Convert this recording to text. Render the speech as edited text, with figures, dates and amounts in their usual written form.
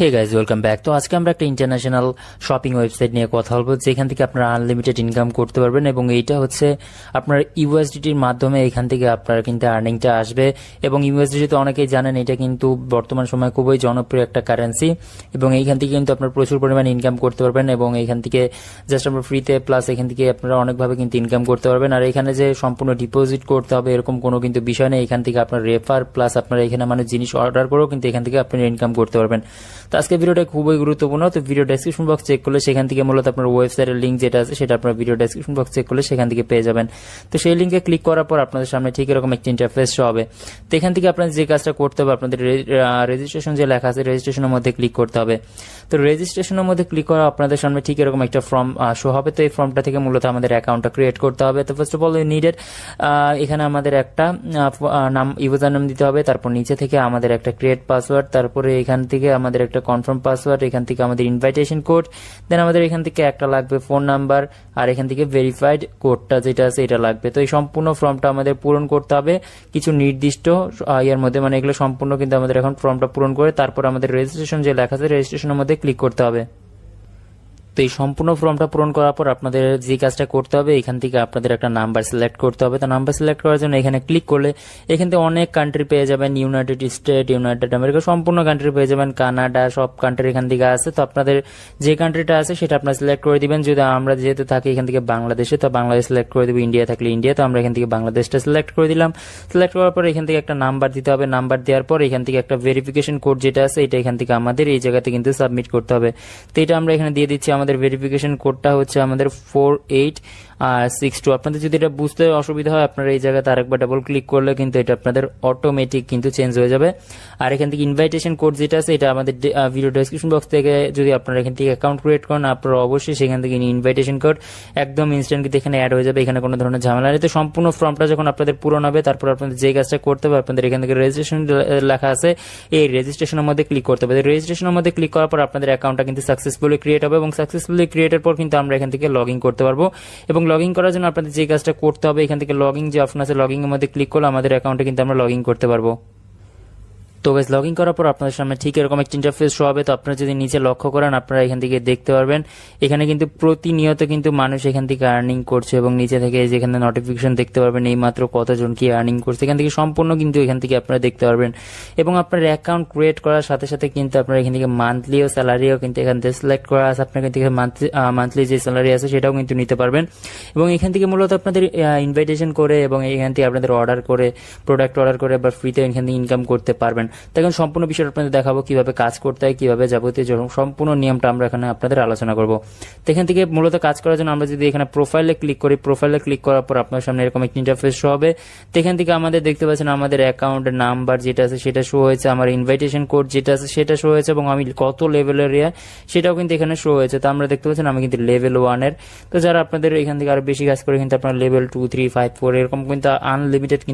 Hey guys welcome back. তো আজকে আমরা একটা ইন্টারন্যাশনাল শপিং ওয়েবসাইট নিয়ে কথা বলবো, যেখান থেকে আপনারা আনলিমিটেড ইনকাম করতে পারবেন এবং এইটা হচ্ছে আপনার ইউএসডিটির মাধ্যমে এখান থেকে আপনার কিন্তু আর্নিংটা আসবে। এবং ইউএসডিটি তো অনেকেই জানেন, এটা কিন্তু বর্তমান সময়ে খুবই জনপ্রিয় একটা কারেন্সি এবং এইখান থেকে কিন্তু আপনার প্রচুর পরিমাণে ইনকাম করতে পারবেন এবং এইখান থেকে জাস্ট আমরা ফ্রিতে প্লাস এখান থেকে আপনারা অনেকভাবে কিন্তু ইনকাম করতে পারবেন। আর এখানে যে সম্পূর্ণ ডিপোজিট করতে হবে এরকম কোনো কিন্তু বিষয় নেই। এখান থেকে আপনার রেফার প্লাস আপনারা এখানে মানে জিনিস অর্ডার করেও কিন্তু এখান থেকে আপনি ইনকাম করতে পারবেন। তো আজকে ভিডিওটা খুবই গুরুত্বপূর্ণ। তো ভিডিও ডেসক্রিপশন বক্স চেক করলে সেখান থেকে মূলত আপনার ওয়েবসাইটের লিঙ্ক যেটা আছে সেটা আপনার ভিডিও ডেসক্রিপশন বক্স চেক করলে সেখান থেকে পেয়ে যাবেন। তো সেই লিঙ্কে ক্লিক করার পর আপনাদের সামনে ঠিক এরকম একটা ইন্টারফেস শো হবে। তো এখান থেকে আপনাদের যে কাজটা করতে হবে, আপনাদের রেজিস্ট্রেশন যে লেখা আছে রেজিস্ট্রেশনের মধ্যে ক্লিক করতে হবে। তো রেজিস্ট্রেশনের মধ্যে ক্লিক করা আপনাদের সামনে ঠিক এরকম একটা ফর্ম শো হবে। তো এই ফর্মটা থেকে মূলত আমাদের অ্যাকাউন্টটা ক্রিয়েট করতে হবে। তো ফার্স্ট অফ অল নিডেড এখানে আমাদের একটা নাম ইউজার নাম দিতে হবে, তারপর নিচে থেকে আমাদের একটা ক্রিয়েট পাসওয়ার্ড, তারপরে এখান থেকে আমাদের একটা কনফার্ম পাসওয়ার্ড, এখান থেকে আমাদের ইনভাইটেশন কোড, দেন আমাদের এখান থেকে একটা লাগবে ফোন নাম্বার, আর এখান থেকে ভেরিফাইড কোডটা যেটা আছে এটা লাগবে। তো এই সম্পূর্ণ ফর্মটা আমাদের পূরণ করতে হবে কিছু নির্দিষ্ট এর মধ্যে, মানে এগুলো সম্পূর্ণ কিন্তু আমাদের এখন ফর্মটা পূরণ করে তারপর আমাদের রেজিস্ট্রেশন যে লেখা আছে রেজিস্ট্রেশনের মধ্যে ক্লিক করতে হবে। তো এই সম্পূর্ণ ফর্মটা পূরণ করার পর আপনাদের যে কাজটা করতে হবে, এখান থেকে আপনাদের একটা নাম্বার সিলেক্ট করতে হবে। তো নাম্বার সিলেক্ট করার জন্য এখানে ক্লিক করলে এখান থেকে অনেক কান্ট্রি পেয়ে যাবেন, ইউনাইটেড স্টেট, ইউনাইটেড আমেরিকা, সম্পূর্ণ কান্ট্রি পেয়ে যাবেন, কানাডা, সব কান্ট্রি এখান থেকে আছে। তো আপনাদের যে কান্ট্রিটা আছে সেটা আপনারা সিলেক্ট করে দিবেন। যদি আমরা যেহেতু থাকি এখান থেকে বাংলাদেশে, তো বাংলাদেশ সিলেক্ট করে দেবো, ইন্ডিয়া থাকলে ইন্ডিয়া, তো আমরা এখান থেকে বাংলাদেশটা সিলেক্ট করে দিলাম। সিলেক্ট করার পর এখান থেকে একটা নাম্বার দিতে হবে, নাম্বার দেওয়ার পর এখান থেকে একটা ভেরিফিকেশন কোড যেটা আছে এটা এখান থেকে আমাদের এই জায়গাতে কিন্তু সাবমিট করতে হবে। তো এটা আমরা এখানে দিয়ে দিচ্ছি। আমাদের ভেরিফিকেশন কোডটা হচ্ছে আমাদের 4862। আপনাদের যদি এটা বুঝতে অসুবিধা হয় আপনারা এই জায়গাতে আরেকবার ডাবল ক্লিক করলে কিন্তু এটা আপনাদের অটোমেটিক কিন্তু চেঞ্জ হয়ে যাবে। আর এখান থেকে ইনভাইটেশন কোড যেটা আছে এটা আমাদের ভিডিও ডেসক্রিপশন বক্স থেকে যদি আপনারা এখান থেকে অ্যাকাউন্ট ক্রিয়েট করেন আপনারা অবশ্যই সেখান থেকে ইনভাইটেশন কোড একদম ইনস্ট্যান্ট কিন্তু এখানে অ্যাড হয়ে যাবে। এখানে কোনো ধরনের ঝামেলা নেই। তো সম্পূর্ণ ফর্মটা যখন আপনাদের পূরণ হবে তারপর আপনাদের যে কাজটা করতে হবে, আপনাদের এখান থেকে রেজিস্ট্রেশন লেখা আছে এই রেজিস্ট্রেশনের মধ্যে ক্লিক করতে হবে। রেজিস্ট্রেশনের মধ্যে ক্লিক করার পর আপনাদের অ্যাকাউন্টটা কিন্তু সাকসেসফুলি ক্রিয়েট হবে এবং সাকসেসফুলি ক্রিয়েটের পর কিন্তু আমরা এখান থেকে লগ ইন করতে পারবো। এবং লগ ইন করার জন্য আপনাদের যে কাজটা করতে হবে, এখান থেকে লগ ইন যে অপশন আছে লগ ইন এর মধ্যে ক্লিক করলে আমাদের অ্যাকাউন্টে কিন্তু আমরা লগ ইন করতে পারবো। তো গাইস লগ ইন করার পর আপনাদের সামনে ঠিক এরকম একটা ইন্টারফেস শো হবে। তো আপনারা যদি নিচে লক্ষ্য করেন আপনারা এখান থেকে দেখতে পারবেন এখানে কিন্তু প্রতিনিয়ত কিন্তু মানুষ এখান থেকে আর্নিং করছে এবং নিচে থেকে যেখানে নোটিফিকেশন দেখতে পারবেন এই মাত্র কতজন কি আর্নিং করছে, এখান থেকে সম্পূর্ণ কিন্তু এখান থেকে আপনারা দেখতে পারবেন। এবং আপনার অ্যাকাউন্ট ক্রিয়েট করার সাথে সাথে কিন্তু আপনারা এখান থেকে মান্থলিও স্যালারিও কিন্তু এখান থেকে সিলেক্ট করা আছে। আপনার এখান থেকে মান্থলি যে স্যালারি আছে সেটাও কিন্তু নিতে পারবেন। এবং এখান থেকে মূলত আপনাদের ইনভাইটেশন করে এবং এখান থেকে আপনাদের অর্ডার করে প্রোডাক্ট অর্ডার করে বা ফ্রিতে এখান থেকে ইনকাম করতে পারবেন। তখন সম্পূর্ণ বিষয়টা আপনাদের দেখাবো কিভাবে কাজ করতে হয়, কিভাবে যাবতীয় সম্পূর্ণ নিয়মটা আমরা এখানে আপনাদের আলোচনা করবো। তো এখান থেকে মূলত কাজ করার জন্য আমরা যদি এখানে প্রোফাইলে ক্লিক করি, প্রোফাইলে ক্লিক করার পর আপনার সামনে এরকম একটা ইন্টারফেস শো হবে। তো এখান থেকে আমাদের দেখতে পাচ্ছেন আমাদের অ্যাকাউন্ট নাম্বার যেটা আছে সেটা শো হয়েছে, আমার ইনভাইটেশন কোড যেটা আছে সেটা শো হয়েছে এবং আমি কত লেভেলের সেটাও কিন্তু এখানে শো হয়েছে। তো আমরা দেখতে পাচ্ছেন আমি কিন্তু লেভেল 1 এর। তো যারা আপনাদের এখান থেকে আরো বেশি কাজ করে কিন্তু আপনার লেভেল 2, 3, 5, 4 এরকম কিন্তু আনলিমিটেড